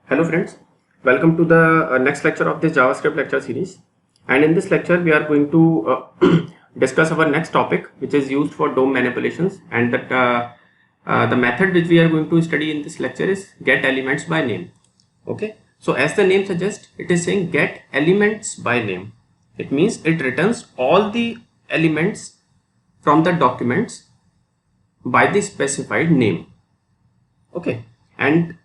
Hello friends, welcome to the next lecture of this JavaScript lecture series. And in this lecture we are going to discuss our next topic, which is used for DOM manipulations, and that the method which we are going to study in this lecture is get elements by name. Okay, so as the name suggests, it is saying get elements by name. It means it returns all the elements from the documents by the specified name. Okay, and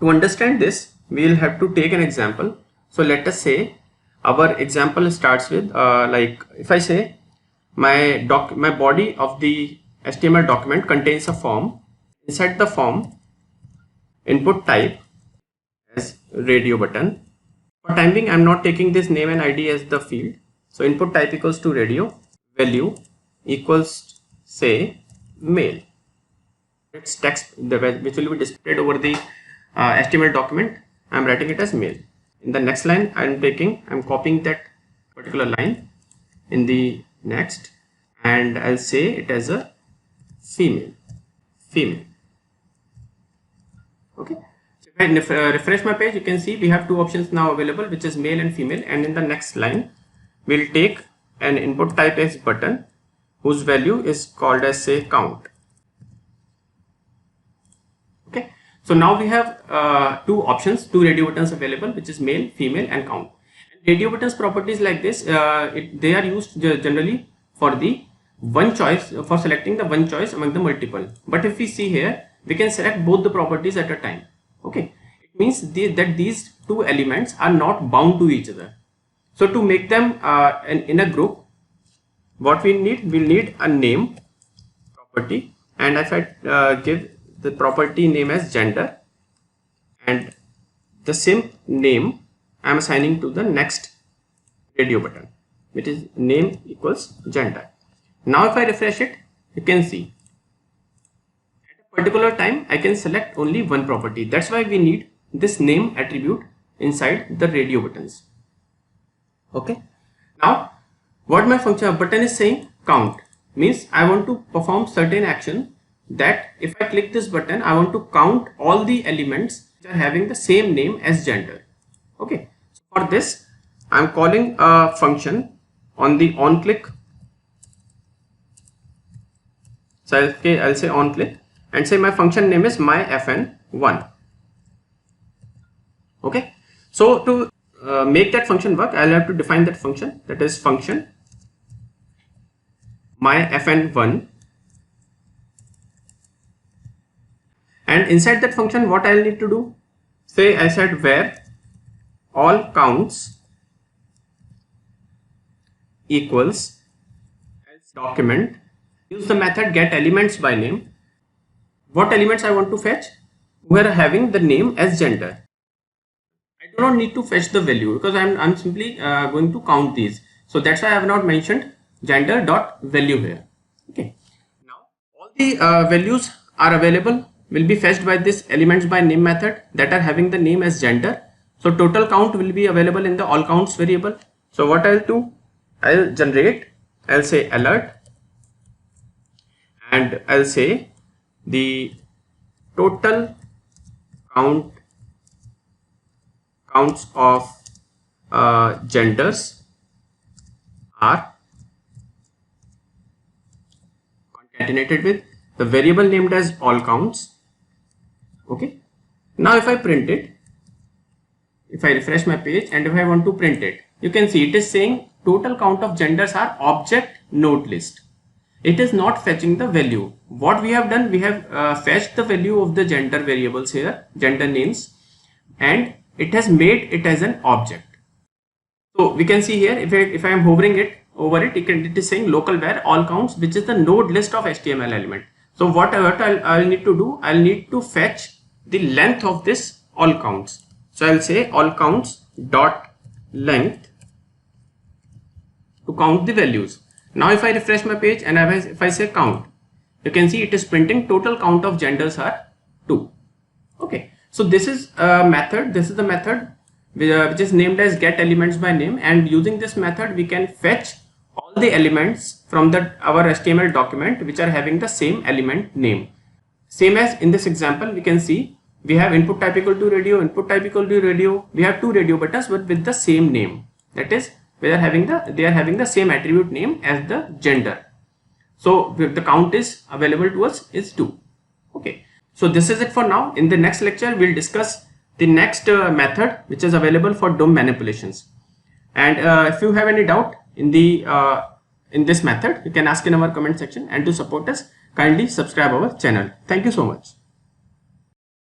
to understand this, we will have to take an example. So let us say our example starts with like if I say my body of the HTML document contains a form. Inside the form, input type as radio button. For time being, I am not taking this name and ID as the field. So input type equals to radio, value equals say mail. It's text which will be displayed over the HTML document. I am writing it as mail. In the next line, I am copying that particular line in the next, and I'll say it as a female. Okay. So if I refresh my page, you can see we have two options now available, which is male and female. And in the next line, we'll take an input type as button, whose value is called as say count. Okay. So now we have two options, two radio buttons available, which is male, female, and count. And radio buttons properties like this, they are used generally for the one choice, for selecting the one choice among the multiple. But if we see here, we can select both the properties at a time. Okay, it means that these two elements are not bound to each other. So to make them in a group, what we'll need a name property, and if I give the property name as gender, and the same name I am assigning to the next radio button, which is name equals gender. Now if I refresh it, you can see at a particular time I can select only one property. That's why we need this name attribute inside the radio buttons. Okay, now what my function button is saying, count, means I want to perform certain action, that if I click this button, I want to count all the elements which are having the same name as gender. Okay, so for this I am calling a function on the on click. So I'll say on click and say my function name is myfn1. Okay, so to make that function work, I'll have to define that function, that is function myfn1. And inside that function, what I'll need to do, say I said where all counts equals as document, use the method get elements by name. What elements I want to fetch? We are having the name as gender. I do not need to fetch the value because I'm simply going to count these. So that's why I have not mentioned gender dot value here. Okay. Now all the values are available, will be fetched by this elements by name method that are having the name as gender. So total count will be available in the all counts variable. So what I'll do, I'll generate, I'll say alert, and I'll say the total counts of genders are concatenated with the variable named as all counts. Okay, now if I print it, if I refresh my page and if I want to print it, you can see it is saying total count of genders are object node list. It is not fetching the value. What we have done, we have fetched the value of the gender variables here, gender names, and it has made it as an object. So we can see here, if I am hovering it over it, it is saying local var all counts, which is the node list of HTML element. So what I'll need to do, I'll need to fetch the length of this all counts. So I'll say all counts dot length to count the values. Now if I refresh my page and if I say count, you can see it is printing total count of genders are 2. Okay, so this is a method, this is the method which is named as get elements by name, and using this method we can fetch all the elements from our HTML document which are having the same element name. Same as in this example, we can see we have input type equal to radio, input type equal to radio. We have two radio buttons but with the same name. That is, they are having the same attribute name as the gender. So the count is available to us is 2. Okay. So this is it for now. In the next lecture, we'll discuss the next method which is available for DOM manipulations. And if you have any doubt in this method, you can ask in our comment section. And to support us, kindly subscribe our channel. Thank you so much.